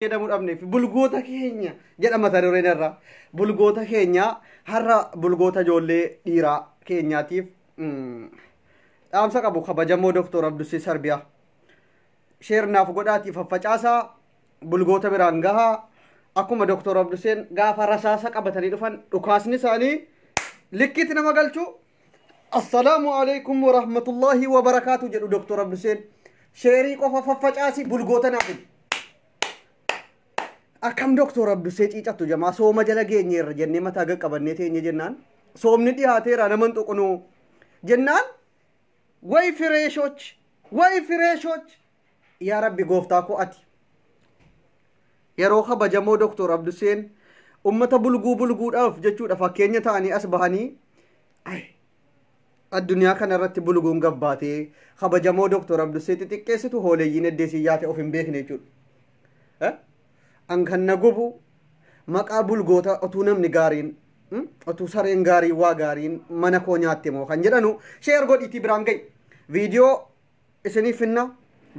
jedhamu dhabneef bulgoota keenya jedhama mata dureen irraa bulgoota keenya har'a bulgoota ijoollee dhiiraa keenyaatiif dhaamsa qabu kabajamoo Dr. Abdusii Sarbiyaa sheernaaf godhaatiif faffacaasaa bulgoota biraan gahaa akkuma Dr. Abduseen gaafa rasaasa qabatanii dhufan dhukaasni isaanii likkitti nama galchu assalaamu alaykum wa rahmatullahi wa barakaatu jedhu Dr. Abduseen sheerii qofa faffacaasi bulgoota naafin akkam Dr. Abdusee ciicattu jamaa sooma jala geenyeerra jennee mataa qaqqabannee teenye jennaan soomni dhiyaateera naman tuqunu jennaan way fireeshoch yaa rabbi gooftaa ko ati yeroo kabajamoo Dr. Abduseen ummata bulguudhaaf jechuudha fakkeenya ta'anii as bahanii addunyaa kana irratti bulguun gabbaatee kabajamoo Dr. Abdusee xixiqqeessitu hooleeyyiin eddeesii yaate of hin beekne jechuudha. Ankanna gubu maqaa bulgoota otuu namni gaariin otuu sareen gaarii waa gaariin mana koo nyaatte moo kan jedhanu sheer godhiitii biraan ga'i viidiyoo isiniif finna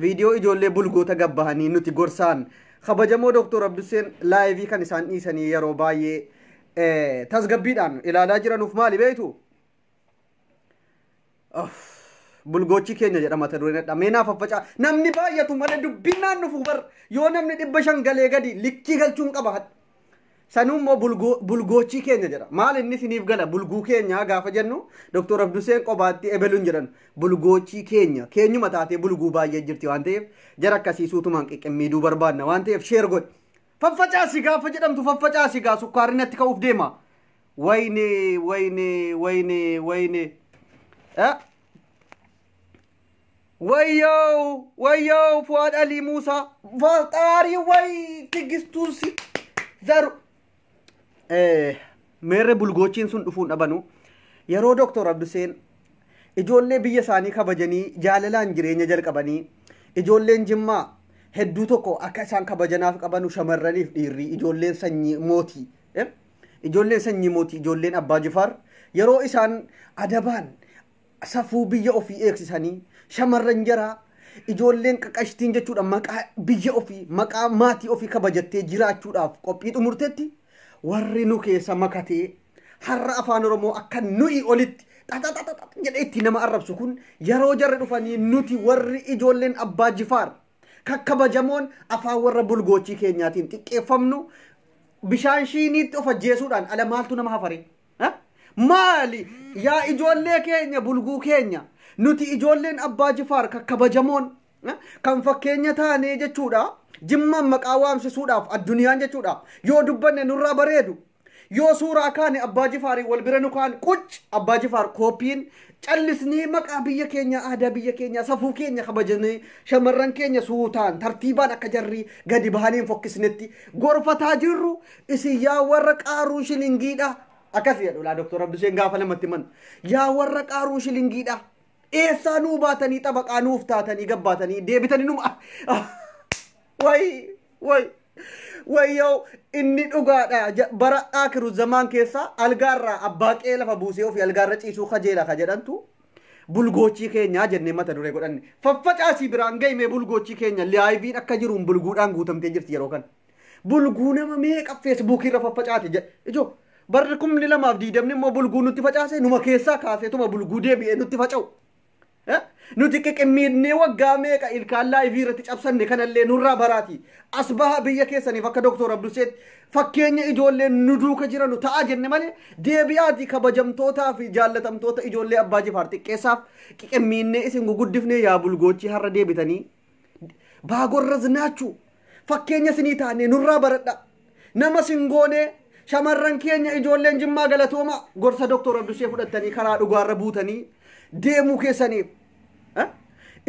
viidiyoo ijoollee bulgoota gabbahanii nuti gorsaan kabajamoo Dr. Abduseen laayivii kan isaan dhiisanii yeroo baay'ee tasgabbiidhaan ilaalaa jiranuuf maali beektu bulgochi keenya jedhama mata dureen dhameenaaf faffacaa namni baay'atu malee dubbinaan nufu bar yoo namni 500 galee gadi likkii galchuun qaba sanummoo bulgochi keenya jedha maal inni siniif gala bulguu keenya gaafa jennu Dr. Abduseen qobaatti ebeluun jedhan bulgochi keenya keenyuma taatee bulguu baay'ee jirti waan ta'eef jara akkasiisuutumaan qiqqimmiiduu barbaadna waan ta'eef sheer godhi faffacaasi gaafa jedhamtu faffacaasi gaa sukkaarinatti ka'uuf deema wayne wayyoo Fuad Ali Musa Falxaari way tigistuusi zaru meerre bulgochiin sun dhufuun dhabanu yeroo Dr. Abduseen ijoollee biyya isaanii kabajanii jaalalaan jireenya jalqabanii ijoolleen Jimmaa hedduu tokko akka isaan kabajanaaf qabanu shamarraniif dhiirri ijoolleen sanyii mootii ijoolleen Abbaa Jifaar yeroo isaan adabaan safuu biyya ofii eegsisanii shamarran jaraa ijoolleen qaqashtiin jechuudha maqaa biyya ofii maqaa maatii ofii kabajattee jiraachuudhaaf qophii xumurtetti warri nu keessa makatee har'a afaan Oromoo akka nuyi olitti jedhee itti nama arrabsu kun yeroo jarri dhufanii nuti warri ijoolleen Abbaa Jifaar kakkabajamoon afaan warra bulgochii keenyaatiin xiqqeeffamnu bishaan shiiniitti of ajjeesuudhaan ala maaltu nama hafare maali yaa ijoollee keenya bulguu keenya nuti ijoolleen Abbaa Jifaar kakkabajamoon kan fakkeenya taanee jechuudha Jimmaan maqaa waamsisuudhaaf addunyaan jechuudha yoo dubbanne nurraa bareedu yoo suuraa kaane Abbaa Jifaarii wal bira nu kaan qucc Abbaa Jifaar kooppiin callisnee maqaa biyya keenya aadaa biyya keenya safuu keenya kabajanii shamarran keenya suutaan tartiibaan akka jarri gadi bahaniin fokkisnetti gorfataa jirru isin yaa warra qaaruu shilingiidha akkas jedhu laa Dr. Abduseen gaafa lamatti man yaa warra qaaruu shilingiidha eessaa nuu baatanii xabaqaa nuuf taatanii gabbaatanii deebitanii numa wayyoo inni dhugaadha bara aakiru zamaan keessa algaarraa abbaa qee lafa buusee ofii algaarra ciisuu kajeela ka jedhantu bulgochii keenyaa jennee mata duree godhanne faffacaasii biraan ga'ime bulgochii keenya laayiviin akka jiruun bulguudhaan guutamtee jirti yeroo kana bulguu nama meeqa feesbuukii irra faffacaate jedhe ijoo barri 2020 immoo bulguu nutti facaase numa keessaa kaaseetuma bulguu deebi'ee nutti faca'u nuti qiqqimmiidnee waggaa meeqa ilkaan laayivii irratti cabsanne kanallee nurraa baraati as baha biyya keessaniif akka Dr. Abdusee fakkeenya ijoolleen nu duuka jiranu ta'a jenne malee deebi'aati kabajamtootaa fi jaallatamtoota ijoollee Abbaa Jifaar xiqqeessaaf qiqqimmiidnee isin guguddifnee yaa bulgochii har'a deebitanii baagorra zinaachuu fakkeenya isinii taanee nurraa baradha nama singoonee shamarran keenya ijoolleen Jimmaa galatooma gorsa Dr. Abdusee fudhattanii karaa dhugaarra buutanii deemuu keessaniif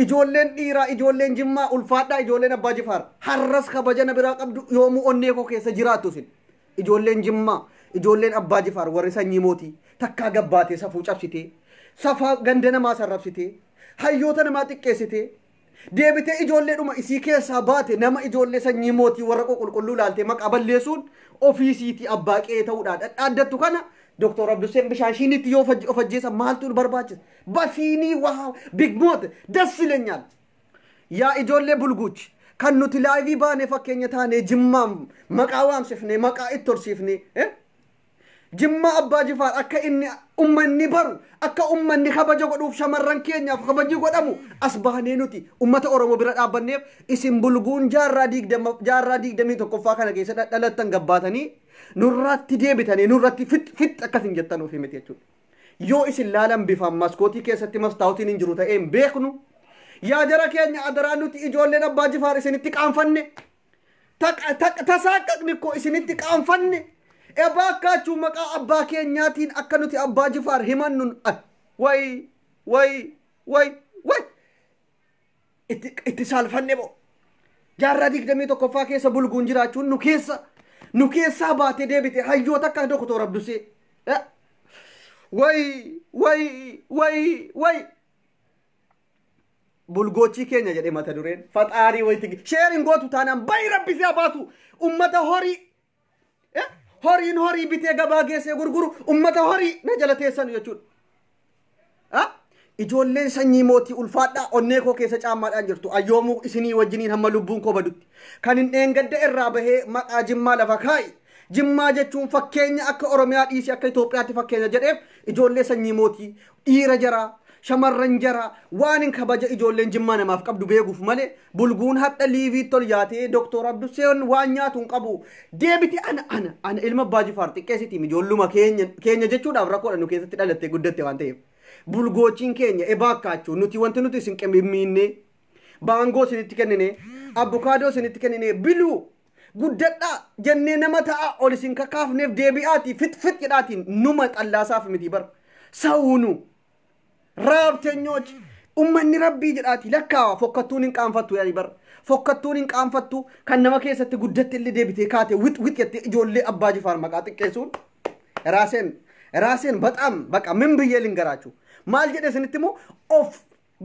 ijoolleen dhiiraa ijoolleen Jimmaa ulfaadhaa ijoolleen Abbaa Jifaar har'as kabajana biraa qabdu yoomuu onnee koo keessa jiraattu sin ijoolleen Jimmaa ijoolleen Abbaa Jifaar warri sanyii mootii takkaa gabbaatee safuu cabsitee safaa ganda namaa sarrabsitee hayyoota namaa xiqqeessitee deebitee ijoolleedhuma isii keessaa baate nama ijoollee sanyii mootii warra qulqulluu laaltee maqaa balleessuun ofiisiitii abbaa qe'ee ta'uudhaan dhadhaaddattu kana Dr. Abduseen bishaan shiinitti yoo of ajjeesa maaltu barbaachisa basiinii waa big moot ደስ ይለኛል ያ ijoollee bulguuchi kan nuti laayivii baane fakkeenya taane jimmaam maqaa waamsifne maqaa itti horsiifne jimma abbaa jifaar akka inni ummanni baru akka ummanni kabaja godhuuf shamarran keenyaaf kabaji godhamu as baanee nuti ummata oromoo bira dhaabbanneef isin bulguun jaarraa 21ffaa kana keessa dhalattan gabbaatanii nurratti deebitanii nurratti fit akkasin jettanuuf himete jechuudha. Yoo isin laalan bifaan maskootii keessatti mastaawutiin hin jiru ta'ee hin beeknu yaa jara keenya adaraan nuti ijoolleen abbaa jifaar isinitti qaanfanne tasaaqaqni koo isinitti qaanfanne ebaakkaachuu maqaa abbaa keenyaatiin akka nuti abbaa jifaar himannun way itti saalfanne bo jaarraa 21ffaa keessa bulguun jiraachuun nu keessaa baatee deebite hayyoota akka Dr. Abdusee way bulgoochii keenya jedhe mata dureen faxaarii wayti sheerin gootu taanaan bayi rabbisee baatu ummata horii bitee gabaa geessee gurguru ummata horii na jala teessan jechuudha. Ijoolleen sanyii mootii ulfaadhaa onnee koo keessa caammaadhaan jirtu ayyoomuu isinii wajjiniin hamma lubbuun koo badutti kan hin dheengadda irraa bahee maqaa jimmaa lafa kaa'i. Jimmaa jechuun fakkeenya akka Oromiyaa dhiisii akka Itoophiyaatti fakkeenya jedheef ijoollee sanyii mootii dhiira jaraa shamarran jaraa waan hin kabaja ijoolleen jimmaa namaaf qabdu beekuuf malee bulguun hadha liivii tol yaatee Dr. Abduseen waan nyaatu hin qabu deebiti ana ilma abbaa jifaar xiqqeessitiin ijoolluma keenya jechuudhaaf rakkoodha nu keessatti dhalattee guddatte waan ta'eef bulgoochiin keenya ebaakkaachuu nuti wanti nuti isin qemmiinne baangoo isinitti kennine abbukaadoo isinitti kennine biluu guddadhaa jennee nama ta'a ol isin kakaafneef deebi'aatii fit jedhaatiin numa xallaasaaf miti bar sawunu raabtenyoች ummanni rabbii jedhaati lakkaawa fokkattuun hin qaanfattu yaani bar fokkattuun hin qaanfattu kan nama keessatti guddatte illee deebitee kaate wit jettee ijoollee abbaa jifaar maqaa xiqqeessuun raaseen በጣም በቃ ምን ብዬ ልንገራችሁ maal jedhe isinitti immoo of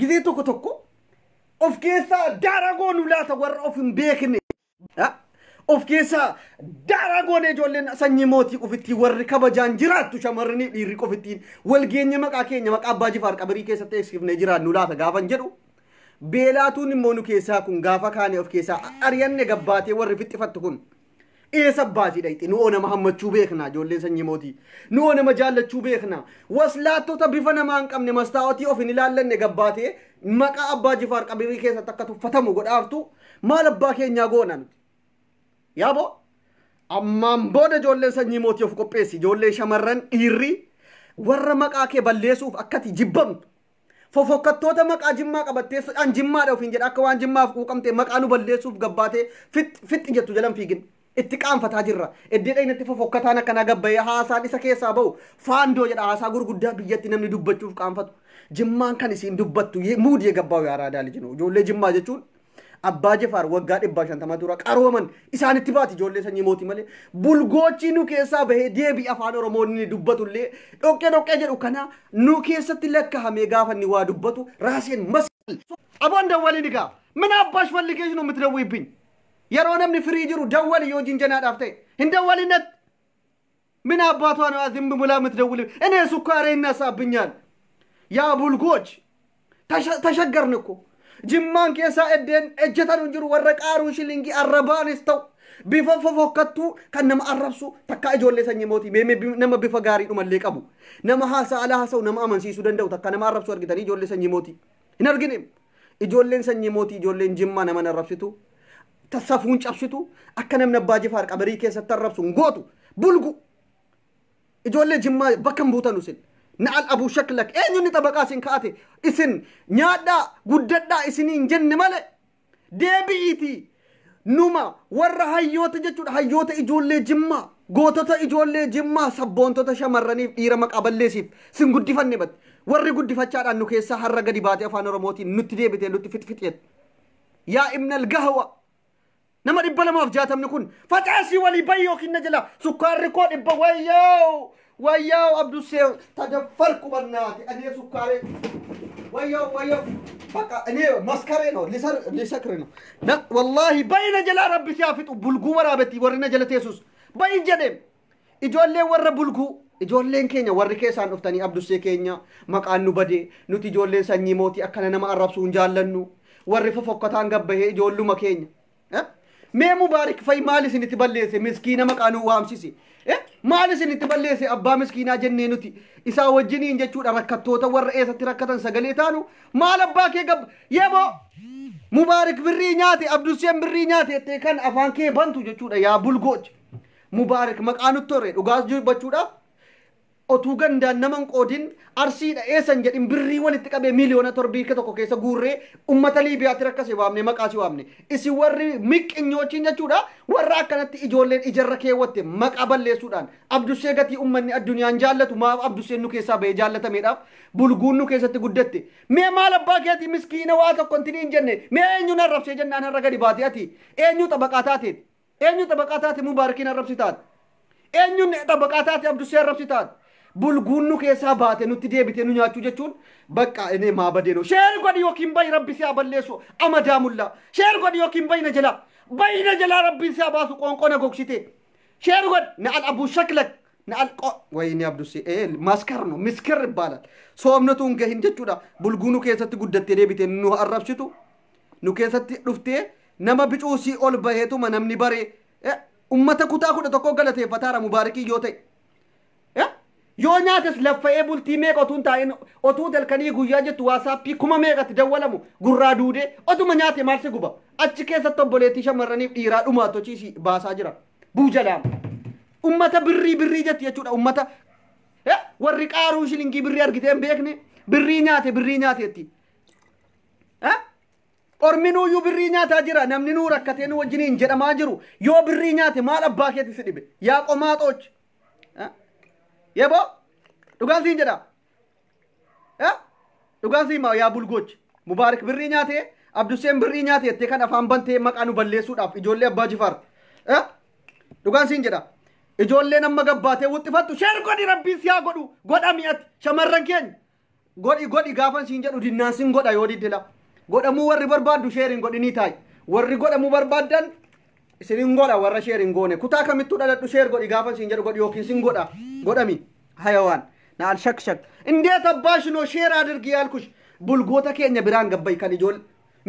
ጊዜ tokko of keessaa daaragoon ulaata warra of hin beekne of keessaa daaragoon ijoolleen sanyii mootii qofittiin warri kabajaan jiraattu shamarranii dhiirri qofittiin walgeenya maqaa keenya maqaa abbaa jifaar qabarii keessatti eegsifnee jiraannu laata gaafan jedhu beelaatuun immoo nu keessaa kun gaafa kaane of keessaa ariyanne gabbaatee warri fixxifattu kun eessa baasii dhayxi nu oonama hammachuu beekna ijoolleen sanyii mootii nu oonama jaallachuu beekna waslaattota bifa namaa hin qabne mastaawwatii of hin ilaallanne gabbaatee maqaa abbaa jifaar qabarii keessatti akka tuffatamu godhaaftu maal abbaa keenyaa goona nuti yaabo ammaan booda ijoolleen sanyii mootii of qopheessi ijoollee shamarran dhiirri warra maqaa kee balleessuuf akkati jibbamtu fofokkattoota maqaa jimmaa qabattee sodhaan jimmaadha ofiin jedha akka waan jimmaaf quuqamte maqaa nu balleessuuf gabbaatee fixxi jettu jalan fiigin itti qaanfataa jirra eddeedha inatti fofokkataan akkana gabbayee haasaan isa keessaa ba'u faandoo jedha haasaa gurguddaa biyyatti namni dubbachuuf qaanfatu jimmaan kan isiin dubbattu muudii gabbaa'u yaaraadaa lijinu ijoollee jimmaa jechuun abbaa jifaar waggaa 150 dura qarooman isaanitti baati ijoollee sanyii mootii malee bulgoochii nu keessaa bahee deebii afaan oromoonni dubbatullee dhoqqee jedhu kana nu keessatti lakkahamee gaafa inni waa dubbatu raaseen masal aboon dawwaliin egaa min abbaash falligeesh nu mitdawwiibbiin yeroo namni firii jiru dawwali yoo jinjanaadhaaf ta'e hin dawwalinat min abbaatu ana azim bula mitdawwili እኔ ሱካሬ እናሳብኛል ያ bulgooch ተሸገርን እኮ jimmaan keessaa eddeen ejjetan hin jiru warra qaaruu shilingii arrabaanis ta'u bifa fofokkattuu kan nama arrabsu takka ijoollee sanyii mootii nama bifa gaarii dhumallee qabu nama haasa'u nama amansiisuu danda'u takka nama arrabsu argitanii ijoollee sanyii mootii hin argine ijoolleen sanyii mootii ijoolleen jimmaa nama arrabsitu tasafuun cabsitu akka namni abbaa jifaar qabarii keessatti arrabsu hin gootu bulgu ijoollee jimmaa bakka hin buutanu sin نعل أبو شكلك أين يني طبقات كاتي إسن نيادا قددا إسنين جن ملء ديبيتي نوما ورا هيوت جتور هيوت إجول لي جمّا قوتة إجول لي جمّا سبون توتا شمرني إيرمك أبل ليسيف سن قد فني بد ورا قد فشار أنو كيسا هرّا قدي باتي أفان رموتي نتدي بتي لطي فت يا ابن القهوة نما ربنا ما فجاتهم نكون فتاسي ولي بيوك النجلة سكر ركود إبا وياو عبد السيو تدفركوا بناتي أنا سكري وياو بقى أنا مسكرينو لسكرينو لا والله بين جلا ربي شافت بلغو ورابتي ورنا جلا تيسوس بين جدم إجولين ور بلغو إجولين كينيا ور كيسان أفتاني عبد السيو كينيا مكان نبدي نتي إجولين سني موتي أكنا نما أربسون جالنو ور ففقتان قبه إجولو مكينيا mee mubaarik fay maal isinitti balleesse miskiina maqaanuu waamsisi maal isinitti balleesse abbaa miskiinaa jennee nuti isaa wajjiniin jechuudha rakkattoota warra eessatti rakkatan sagalee taanu maal abbaa kee gab yebo mubaarik birrii nyaate abduseen birrii nyaate ettee kan afaan kee bantu jechuudha yaa bulgooch mubaarik maqaanutti torre dhugaas jibbachuudhaaf otuu gandaan naman qoodin arsiidha eessan jedhin birrii walitti qabee miliyoona torbii tokko keessa guurree ummata liibiyaatti rakkase waamne maqaasi waamne isi warri miqqinyoochin jechuudha warra akkanatti ijoolleen ijarra keewwatte maqaa balleessuudhaan abdusee gatii ummanni addunyaan jaallatu maaf abduseen nu keessaa ba'ee jaallatameedhaaf bulguun nu keessatti guddatte mee maal abbaa keetii miskiina waa tokko intiniin jenne mee eenyuun arrabsee jennaan har'a gadi baate ati eenyu xabaqaa taate mubaarikiin arrabsi taate eenyuun xabaqaa taate abdusee arrabsi taate bulguunnu keessaa baate nutti deebite nu nyaachuu jechuun bakka ene maa badeeno sheer godhi yookiin bayi rabbi siyaa balleessu amadaamulla sheer godhi yookiin bayna jala rabbi siyaa baasu qoonqona gogsite sheer godhi na al abu shaklak na al wayni abdusi maskarno miskir ibalan soomnatuun gahin jechuudha bulguunu keessatti guddatte deebite nu arrabsitu nu keessatti dhuftee nama bicuusii ol baheetuma namni bare ummata kutaa kudha tokko galateeffataara mubaarikii yoo ta'e yoo nyaates laffa'ee bultii meeqa otuun taa'in otuu dalkanii guyyaa jettu waasaappii kuma meeqatti dawwalamu gurraa duudee otuma nyaate maal si guba achi keessatti obboleettii shamarraniif dhiiraa dhumaatochiisi baasaa jira buujalaam ummata birrii jetti jechuudha ummata warri qaaruu shilingii birrii argiteen beekne birrii nyaateetti orminuuyyuu birrii nyaataa jira namni nuu rakkatee nu wajjiniin jedhamaa jiru yoo birrii nyaate maal abbaa keetti si dhibe yaa qomaaxooch yebo dhugaasiin jedha dhugaasii maa yaa bulgooch mubaarik birrii nyaate abduseen birrii nyaate jettee kan afaan bantee maqaa nu balleessuudhaaf ijoollee abbaa jifaar dhugaasiin jedha ijoolleen amma gabbaatee wuxxifattu sheer godhi rabbiin siyaa godhu godha mi'atti shamarran keenya godhi gaafan siin jedhu dinnaan sin godha yoo diddila godhamuu warri barbaaddu sheeriin godhinii taay warri godhamuu barbaaddan isinin godha warra sheeriin goone kutaa kamittuu dhaladhu sheer godhi gaafan siin jedhu godhi yookiin sin godha godhami hayawaan na al shakshak indeet abbaashino sheer adirgi yaalkush bulgoota keenya biraan gabbay kan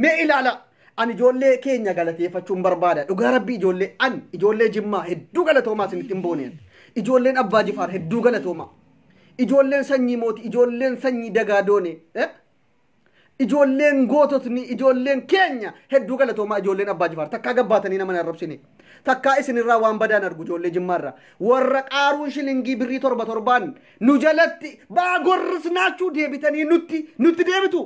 mee ilaala an ijoollee keenya galateeffachuun barbaada dhugaa rabbii ijoollee jimmaa hedduu galatoomaa isinitti hin booneen ijoolleen abbaa jifaar hedduu galatooma ijoolleen sanyii mooti ijoolleen sanyii dagaadoone ijoolleen goototni ijoolleen keenya hedduu galatoomaa ijoolleen abbaa jifaar takkaa gabbaatanii nama arrabsine takkaa isinirraa waan badaan argu ijoollee jimmaarraa warra qaaruun shilingii birrii torbaan nu jalatti baa gorrisnaachuu deebitanii nutti deebitu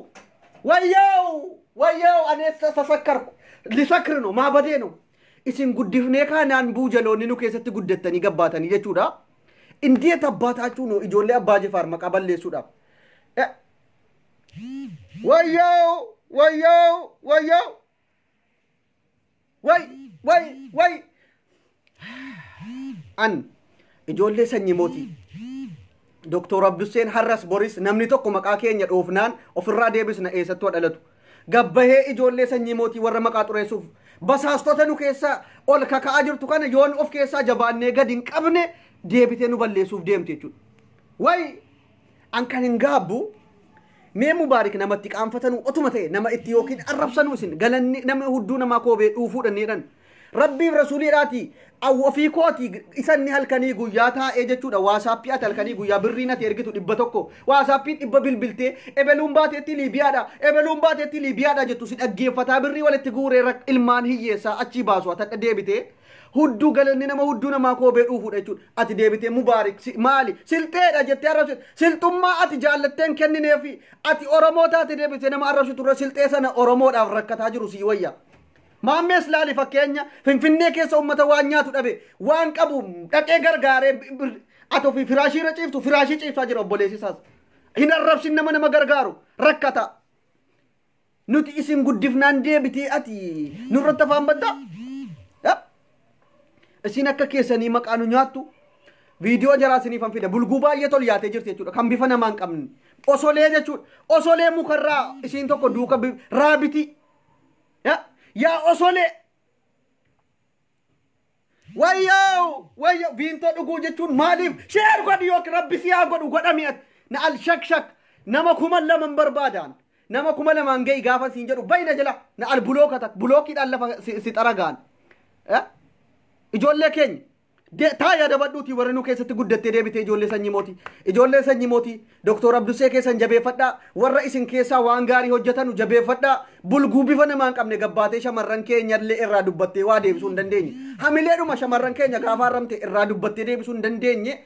wayyaw aneessa sasakkarku lisakrino maa badeeno isin guddifnee kaanaan buujaloonni nu keessatti guddattanii gabbaatanii jechuudha indeet abbaataachuu no ijoollee abbaa jifaar maqaa balleessuudhaaf way an ijoollee sanyii mootii Dr. Abduseen Harras Boris namni tokko maqaa keenya dhoofnaan ofirraa deebisna eessattuu dhalatu gabbahee ijoollee sanyii mootii warra maqaa xureessuuf basaastota nu keessaa ol kaka'aa jirtu kana yoon of keessaa jabaannee gadi hin qabne deebitee nu balleessuuf deemte jechuudha way an kan hin gaabbu mee mubaarik namatti qaanfatanu otuma ta'e nama itti yookiin arrabsanu isin galanni nama hudduu namaa koobee dhuufuudhaniidhan rabbiif rasuuliidhaati ofii kooti isanni halkanii guyyaa taa'ee jechuudha waasaappii ati halkanii guyyaa birriin ati ergitu 100 waasaappii 100 bilbiltee ebeluun baateetti liibiyaadha jettu si dhaggeeffataa birrii walitti guuree ilmaan hiyyeessaa achii baasu ati deebitee hudduu galanni nama hudduu namaa koobee dhuufuudha jechuudha ati deebitee mubaarik maali silxeedha jettee arrabsitu silxummaa ati jaallatteen kennineefi ati oromoo taate deebitee nama arrabsitu irra silxee sana oromoodhaaf rakkataa jiru sii wayya maammees laali fakkeenya finfinnee keessa ummata waan nyaatu dhabe waan qabu dhaqee gargaaree ato fi firaashii ciiftu firaashii ciiftaa jira obboleessisaas hin arrabsin nama gargaaru rakkata nuti isin guddifnaan deebitee ati nurratti afaan badda isin akka keessanii maqaa nu nyaattu viidiyoo jaraa isiniifan fida bulguu baay'ee tol yaatee jirti jechuudha kan bifa namaan qabne osolee jechuudha osolee mukarraa isin tokko duuka raabiti yaa osolee wayyaw biintoo dhuguu jechuun maaliif sheer godhi yookiin rabbi siyaa godhu godhami na al shakshak nama 2,000 barbaadaan nama kuma lamaan ga'i gaafa siin jedhu bayna jala na al bulookata bulookiidhaan lafa si xaragaan ijoollee keenya taa yaada badhuuti warri nu keessatti guddattee deebitee ijoollee sanyii mootii Dr. Abdusee keessan jabeeffadhaa warra isin keessaa waan gaarii hojjetanu jabeeffadhaa bulguu bifa namaan qabne gabbaatee shamarran keenya illee irraa dubbattee waa deebisuu hin dandeenye hamileedhuma shamarran keenya gaafa arramte irraa dubbattee deebisuu hin dandeenye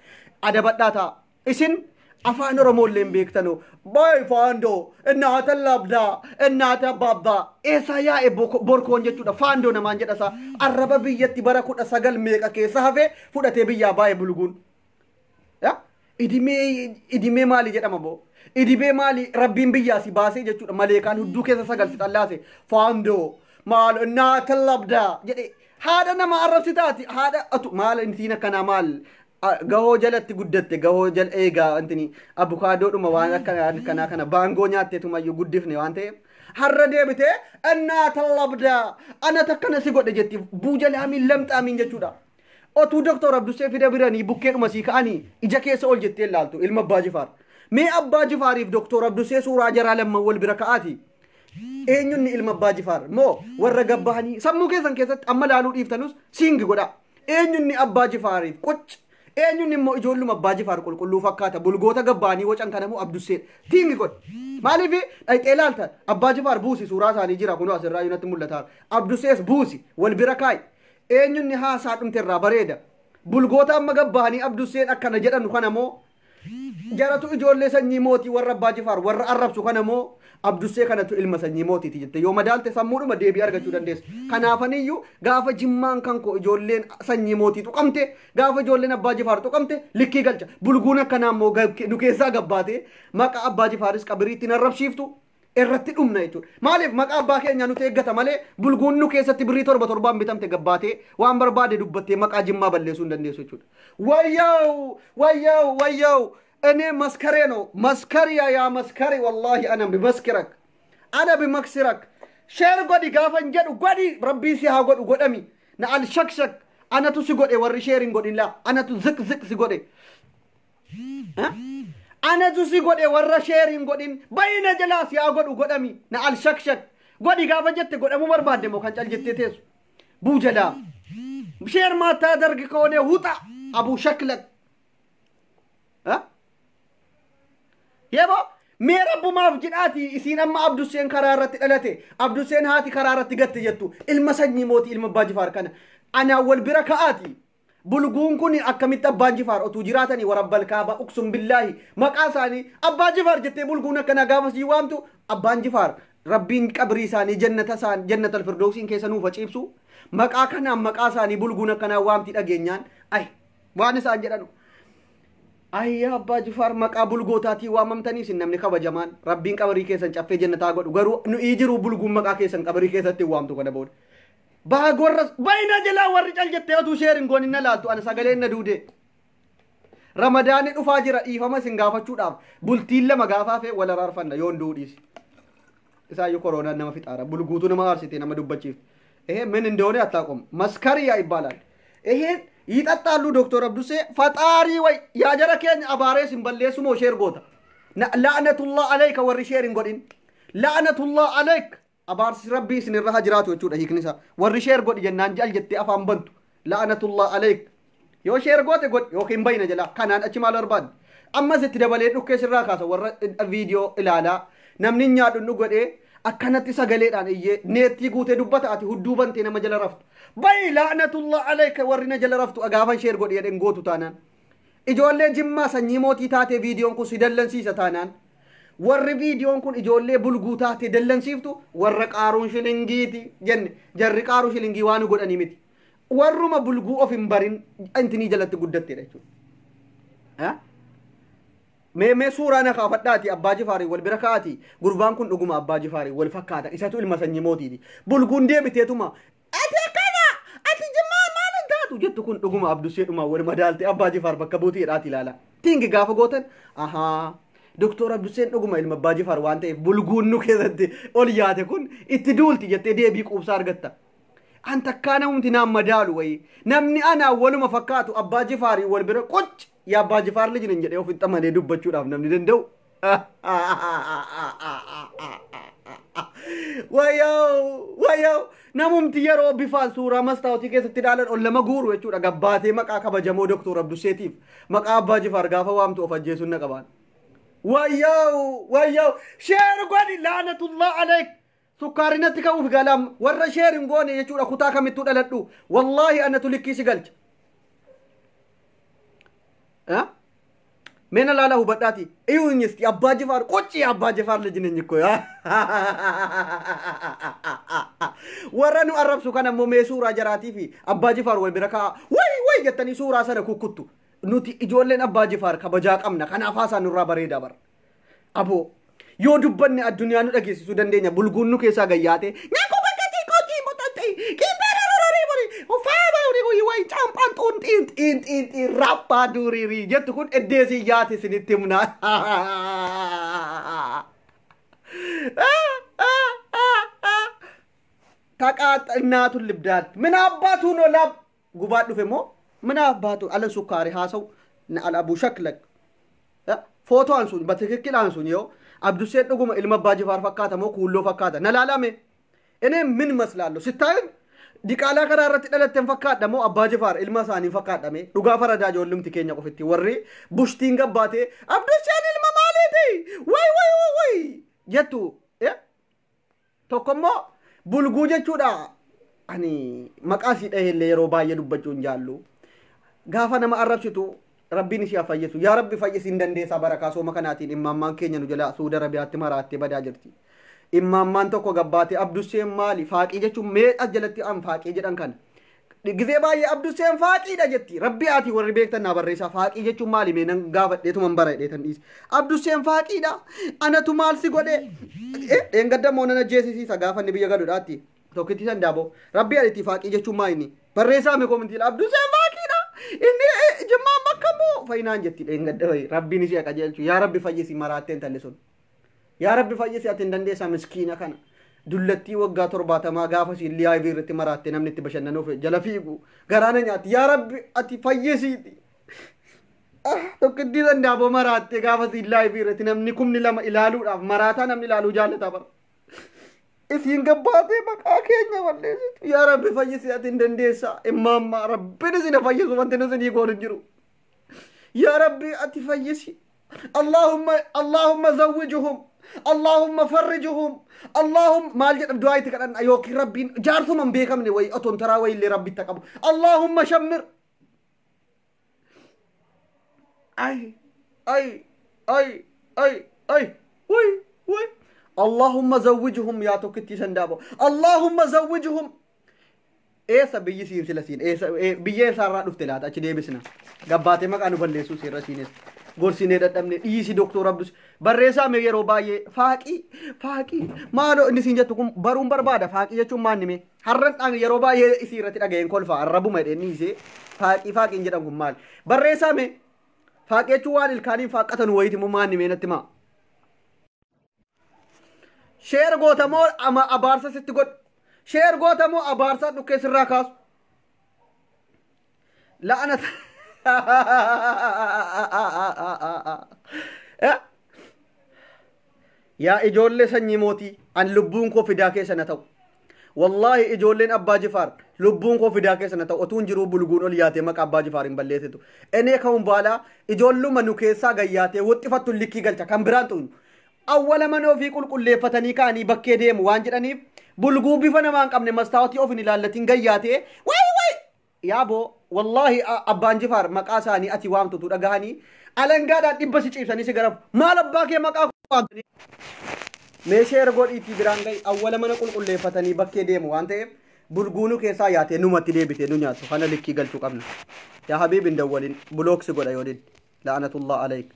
adabadhaa ta'a isin afaan oromoolleen beektanu boy faandoo እናተ labda እናተ babba eessa yaa'e borkoon jechuudha faandoo namaan jedhasa arraba biyyatti bara 19 meeqa keessa hafe fudhatee biyyaa baay'ee bulguun idimee maali jedhama boo idimee maali rabbiin biyyaasi baasee jechuudha maleekaan hudduu keessa sagalsi xallaase faandoo maal እናተ labda jedhe haadha nama arrabsitaati haadha atu maal intiin akkanaa maal gahoo jalatti guddatte gahoo jal eegaa antini abukaadoo waan akkana kana baangoo nyaatteetumayyuu guddifne waan ta'eef har'a deebite እናተ labda ana takkana si godhe jetti buujalaamiin lamxaamiin jechuudha otuu Dr. Abdusee fida biranii bukkeedhuma sii ka'anii ija keessa ol jettee ilaaltu ilma abbaa jifaar mee abbaa jifaariif Dr. Abdusee suuraa jaraa lamman wal bira ka'aati eenyunni ilma abbaa jifaar moo warra gabbahanii sammuu keessan keessatti amma laaluu dhiiftanus siingi godha eenyunni abbaa jifaariif qucc eenyuun immoo ijoolluma abbaa jifaar qulqulluu fakkaata bulgoota gabbaanii wacan kanamu Abdusee tiingi godhe maaliif dhayxee laalta abbaa jifaar buusi suuraa isaanii jira kunoo asirraa yunatti mul'ata Abdusees buusi wal bira kaa'i eenyunni haasaa dhumte irraa bareeda bulgoota amma gabbaanii Abduseen akkana jedhanu kanamoo jaratu ijoollee sanyii mootii warra abbaa jifaar warra arrabsu kanamoo Abdusee kanatu ilma sanyii mootiiti jette yoo madaalte sammuudhuma deebii argachuu dandeessa kanaafaniyyuu gaafa jimmaan kan koo ijoolleen sanyii mootii tuqamte gaafa ijoolleen abbaa jifaar tuqamte likkii galcha bulguun akkanaa immoo nu keessaa gabbaate maqaa abbaa jifaaris qabiriitti narrabsiiftu irratti dhumna jechuudha maaliif maqaa abbaa keenyaa nuti eeggata malee bulguun nu keessatti birrii 7 bitamte gabbaate waan barbaade dubbattee maqaa jimmaa balleessuu hin dandeessu jechuudha wayyaw أنا مسكرينو مسكريا يا مسكري والله أنا بمسكرك أنا بمكسرك شير قدي قافن جد قدي ربي سيها قد قدامي نعال شك أنا تسي قدي وري شيرين قدي لا أنا تزك سي قدي أنا تسي قدي وري شيرين قدي بين جلاس يا قد قدامي نعال شك قدي قافن جد قدامو مرباد مو كان جل جد تيسو بو جلا شير ما تادرك كوني هوتا أبو شكلك يابا ميرا بماف جناتي إسين أما Abduseen كرارة الألتي Abduseen هاتي كرارة تقت جتو المسجني موتي المباجفار كان أنا أول بركاتي بلغون كوني أكملت أباجفار أتوجراتني ورب الكعبة أقسم بالله مقاساني أباجفار جتة بلغونا كنا قامس جوامتو أباجفار ربين كبريساني جنة الفردوسين كيسانو فجيبسو مقاكنا مقاساني بلغونا كنا وامتي أجينيان أي وانسان جرانو ayya abbaa jifaar maqaa bulgootaatii waamamtanii sin namni kabajamaan rabbiin qabrii keessan caffee jannataa godhu garuu nu ijiru bulguun maqaa keessan qabrii keessatti waamtu kana booda baagorra bayna jalaa warri cal jettee otuu sheerin goonin na laaltu ana sagaleen na duude ramadaani dhufaa jira dhiifama sin gaafachuudhaaf bultiin lama gaafaafee wal araarfanna yoon duudhiis isaayyuu koronaan nama fixaara bulguutu nama aarsite nama dubbachiifte min indoone attaaqom maskariyaa ibbaalaan ይጠጣሉ ዶክተር አብዱሴ ፈጣሪ ወይ ያጀረከኝ አባሬስ እንበለሱ ሞ ሼር ጎታ ለعنቱላህ አለይከ ወሪ ሼር እንጎዲን ለعنቱላህ አለይክ አባርስ ረቢ ስንራህ ጅራቶቹ ዳሂክኒሳ ወሪ ሼር ጎድ ጀናን ጃል ጀቴ አፋን በንቱ ለعنቱላህ አለይክ ዮ ሼር ጎት ጎድ ዮ ኪን በይነ ጀላ ካናን አቺ ማለርባን አማዘ ትደበለ ዱከ ስራ ካሰ ወረ ቪዲዮ ኢላላ ነምንኛ ዱኑ ጎዴ akkanatti sagaleedhaan iyyee neetti guutee dubbataati hudduu bantee nama jala raftu bayi la'natullah alayka warri na jala raftu agaafan sheer godhi jedhen gootu taanaan ijoollee jimmaa sanyii mootii taatee viidiyoon kun si dallansiisa taanaan warri viidiyoon kun ijoollee bulguu taatee dallansiiftu warra qaaruun shilingiiti jenne jarri qaaruu shilingii waan godhanii miti warruma bulguu of hin barin intinii jalatti guddatteedha jechuudha mee suuraa kaafadhaati abbaa jifaari wal bira kaati gurbaan kun dhuguma abbaa jifaari wal fakkaata isatu ilma sanyii mootiiti bulguun deebiteetuma ati kana ati jimmaa maalin taatu jettu kun dhuguma Abdusee dhuma wal madaalte abbaa jifaar bakka buutiidhaati ilaala tingi gaafa gootan ahaa Dr. Abduseen dhuguma ilma abbaa jifaar waan ta'eef bulguun nu keessatti ol yaate kun itti duulti jettee deebii quubsaa argatta an takkaana humti naan madaalu wayi namni ana waluma fakkaatu abbaa jifaarii wal bira qoch ya abbaa jifaar lijin jedhee ofitti amanee dubbachuudhaaf namni danda'u Wayyoo namumti yeroo bifaan suuraa mastaawtii keessatti dhaalan ol lama guuru jechuudha gabbaatee maqaa kabajamoo Dr. Abdusseetiif maqaa Abbaa Jifaar gaafa waamtu of ajjeesuun na qabaan. Wayyoo sheer godhi laanatullah aleek sukkaarinatti ka'uuf galam warra sheer hin goone jechuudha kutaa kamittuu dhaladhu wallaahi anatu likkii si galcha. Mena lala hubadhaati iyuunyesti Abbaa Jifaar qochi Abbaa Jifaar lejineenyi ko warra nu arrabsu kan ammoo mee suuraa jaraatii fi Abbaa Jifaar wal bira kaa way jettanii suuraa sana kukkuttu nuti ijoolleen Abbaa Jifaar kabajaa qabna kanaaf haasaan nurraa bareedaa bara aboo yoo dubbanne addunyaa nu dhageessisuu dandeenya bulguun nu keessaa gayyaate nyaako bakkatii qotii mutatte kimbera way champaan tuun rappa duriri jettu kun eddeesi yaate sinitti himna taqaaxannaatu libdaat min abbaatu no lab gubaa dhufe moo min abbaatu ala sukkaari haasa'u na al abu shaklak footoo ansuun batikikkil ansuun yoo Abdusseet dhuguma ilma Abbaa Jifaar fakkaata moo kuulloo fakkaata na laalame ene min maslaallo sittaayin diqaalaa karaa irratti dhalatten fakkaadha moo Abbaa Jifaar ilma isaanii fakkaadhame dhugaa faradaa ijoollumti keenya qofitti warri bushtiin gabbaatee Abdusseet ilma maaliiti way jettu tokkommoo bulguu jechuudha ani maqaa si dhaheellee yeroo baay'ee dubbachuun jaallu gaafa nama arrabsitu rabbiin ishee fayyisu yaa rabbi fayyisiin dandeessaa barakaa sooma kanaatiin imaammaan keenya nu jala Suudi Arabiyaatti maraattee badaa jirti. Imaammaan tokko gabbaate Abdusseen maali faaqii jechuun meeqa jalatti an faaqii jedhan kan gizee baay'ee Abdusseen faaqiidha jetti rabbi ati warri beektan naa barreessaa faaqii jechuun maali mee nan gaafadheetuman bara dheetan dhiise Abdusseen faaqiidha anatu maal si godhe dheengaddamoo nana jeesisiisa gaafa inni biyya galuudhaatti tokkitti san daaboo rabbi ati faaqii jechuun maali barreessaa mee komintiila Abdusseen faaqiidha inni jimmaan bakka moo fayyinaan jetti dheengadda rabbiin ishee qajeelchu yaa rabbi fayyisi maraatteen talle sun yaa rabbi fayyisi ati hin dandeessaa miskiina kana dullattii waggaa 70 gaafa si liyaayivii irratti maraattee namni itti bashannanuuf jala fiigu garaana nyaati yaa rabbi ati fayyisiiti tokkitti dandaaboo maraattee gaafa si liyaayivii irratti namni kumni lama ilaaluudhaaf maraataa namni ilaaluu jaallataa bara isiin gabbaatee maqaa keenya balleessitu yaa rabbi fayyisi ati hin dandeessaa imaammaa rabbiin isin fayyisu wanti nu isinii goonu jiru yaa rabbi ati fayyisi اللهم زوجهم اللهم فرجهم اللهم مال جد دعائتك أن أيوك ربي جارثم من بيكم نوي أتون ترى وي اللي ربي تقبل اللهم شمر أي وي اللهم زوجهم يا توكتي سندابو اللهم زوجهم إيه بيجي سير سلسين إيه بيجي سارة دفتلات أشدي بسنا قبّاتي ما كانوا بلسوا سير رسينس gorsine dadhabne dhiisi Dr. Abdus barreessaa mee yeroo baay'ee faaqii maaloo inni siin jettu kun baruun barbaada faaqii jechuun maanni mee har'an dhaan yeroo baay'ee isii irratti dhaga'een kolfa arrabuma jedheen dhiisee faaqiin jedhan kun maali barreessaa mee faaqii jechuun waan ilkaaniin faaqqatan wayiti moo maanni mee natti maa sheer gootamoo ama abaarsa sitti godhu sheer gootamoo abaarsa dhukkee sirraa kaasu la'anata yaa ijoollee sanyii mootii an lubbuun koo fidaa keessa na ta'u wallahi ijoolleen Abbaa Jifaar lubbuun koo fidaa keessa na ta'u otuun jiruu bulguun ol yaatee maqaa Abbaa Jifaar hin balleessitu enee ka'uun baalaa ijoolluma nu keessaa gayyaatee woxxifattu likkii galcha kan biraan tu'u awwala manoo fi qulqulleeffatanii ka'anii bakkee deemu waan jedhaniif bulguu bifa namaan qabne mastaawotii of hin ilaallatiin gayyaatee way yaabo wallahi Abbaan Jifaar maqaa isaanii ati waamtutu dhagahanii alangaadhaan dhibba si ciibsanii si garaf maal abbaa kee maqaa waamtanii meeshee ergoodhiitii biraan gahi awwala mana qulqulleeffatanii bakkee deemu waan ta'eef bulguunu keessaa yaatee numatti deebitee nu nyaattu kana likkii galchuu qabna yaa habiibin dawwalin bulooksi godha yoodin la'anatullah alayk